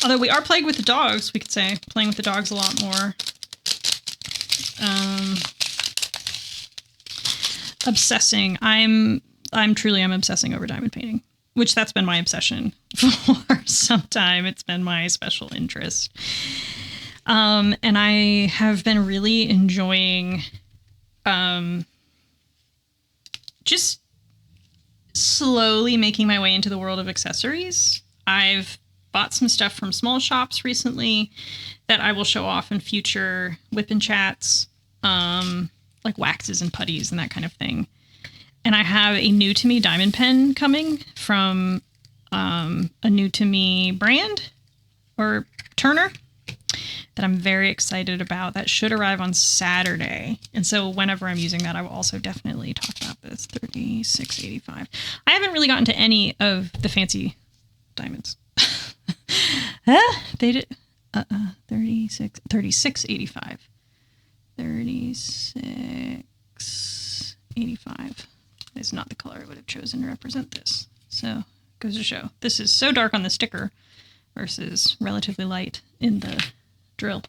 Although we are playing with the dogs, we could say. Playing with the dogs a lot more. Obsessing. I'm obsessing over diamond painting, which that's been my obsession for some time. It's been my special interest. And I have been really enjoying just slowly making my way into the world of accessories. I've bought some stuff from small shops recently that I will show off in future WIP and Chats, like waxes and putties and that kind of thing. And I have a new to me diamond pen coming from a new to me brand or turner that I'm very excited about. That should arrive on Saturday. And so whenever I'm using that, I will also definitely talk about this. $36.85. I haven't really gotten to any of the fancy diamonds. They did $36.85. $36.85 is not the color I would have chosen to represent this. So goes to show. This is so dark on the sticker versus relatively light in the drill.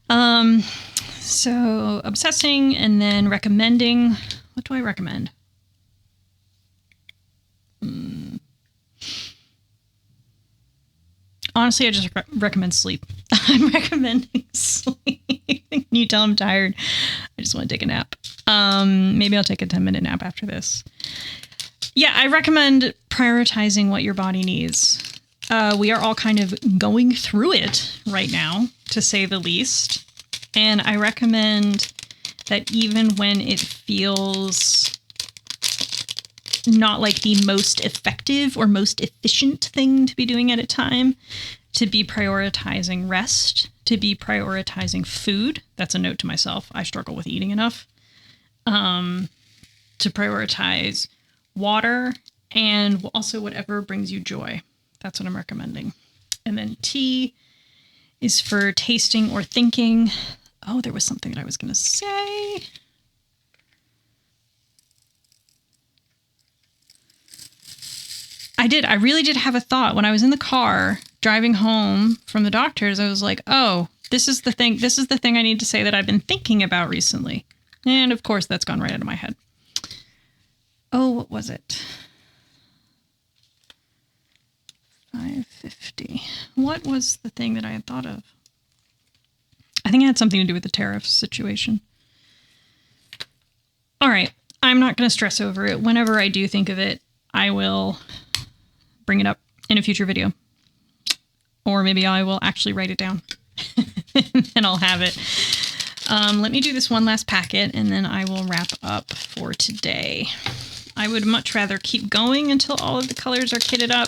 So obsessing and then recommending. What do I recommend? Honestly, I just recommend sleep. I'm recommending sleep. You tell I'm tired. I just want to take a nap. Maybe I'll take a 10-minute nap after this. Yeah, I recommend prioritizing what your body needs. We are all kind of going through it right now, to say the least. And I recommend that even when it feels not like the most effective or most efficient thing to be doing at a time, to be prioritizing rest, to be prioritizing food. That's a note to myself. I struggle with eating enough. To prioritize water and also whatever brings you joy. That's what I'm recommending. And then T is for tasting or thinking. Oh, there was something that I was going to say. I really did have a thought when I was in the car driving home from the doctor's. I was like, oh, this is the thing I need to say that I've been thinking about recently. And of course, that's gone right out of my head. Oh, what was it? 550. What was the thing that I had thought of? I think it had something to do with the tariff situation. All right. I'm not going to stress over it. Whenever I do think of it, I will bring it up in a future video. Or maybe I will actually write it down and I'll have it. Let me do this one last packet and then I will wrap up for today. I would much rather keep going until all of the colors are kitted up,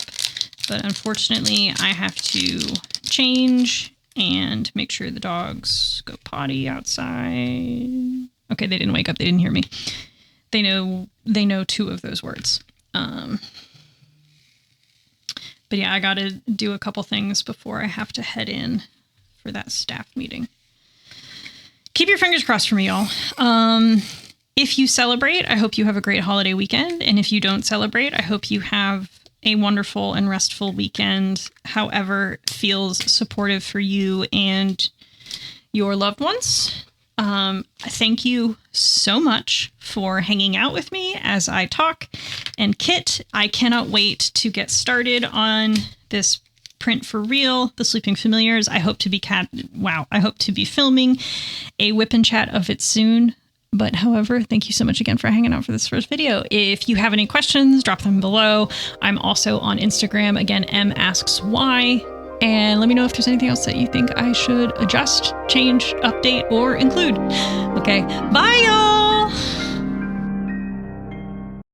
but unfortunately I have to change and make sure the dogs go potty outside. Okay, they didn't wake up. They didn't hear me. They know two of those words. But yeah, I got to do a couple things before I have to head in for that staff meeting. Keep your fingers crossed for me, y'all. If you celebrate, I hope you have a great holiday weekend. And if you don't celebrate, I hope you have a wonderful and restful weekend, however feels supportive for you and your loved ones. Thank you so much for hanging out with me as I talk and kit. I cannot wait to get started on this print for real, the Sleeping Familiars. I hope to be filming a WIP and Chat of it soon. But however, thank you so much again for hanging out for this first video. If you have any questions, drop them below. I'm also on Instagram. Again, MAsksWhy. And let me know if there's anything else that you think I should adjust, change, update, or include. Okay, bye y'all!